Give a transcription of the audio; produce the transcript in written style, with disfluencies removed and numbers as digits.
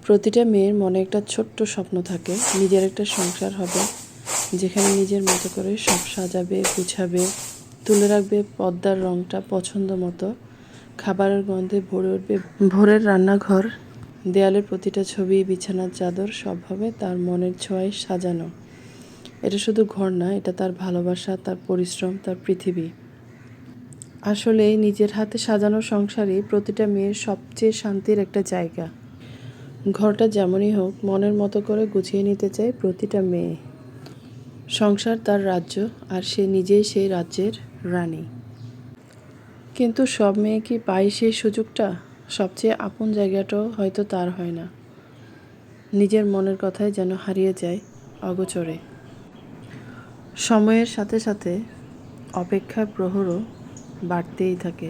প্রতিটা মেয়ের মনে একটা ছোট্ট স্বপ্ন থাকে, নিজের একটা সংসার হবে, যেখানে নিজের মতো করে সব সাজাবে, গুছাবে, তুলে রাখবে পর্দার রঙটা পছন্দ মতো, খাবারের গন্ধে ভরে উঠবে ভোরের রান্নাঘর, দেয়ালের প্রতিটা ছবি, বিছানার চাদর সব হবে তার মনের ছোঁয়ায় সাজানো। এটা শুধু ঘর না, এটা তার ভালোবাসা, তার পরিশ্রম, তার পৃথিবী। আসলে নিজের হাতে সাজানো সংসারই প্রতিটা মেয়ের সবচেয়ে শান্তির একটা জায়গা। ঘরটা যেমনই হোক, মনের মতো করে গুছিয়ে নিতে চায় প্রতিটা মেয়ে। সংসার তার রাজ্য, আর সে নিজেই সেই রাজ্যের রানী। কিন্তু সব মেয়ে কি পায় সেই সুযোগটা? সবচেয়ে আপন জায়গাটাও হয়তো তার হয় না। নিজের মনের কথায় যেন হারিয়ে যায় অগোচরে। সময়ের সাথে সাথে অপেক্ষার প্রহরও বাড়তেই থাকে।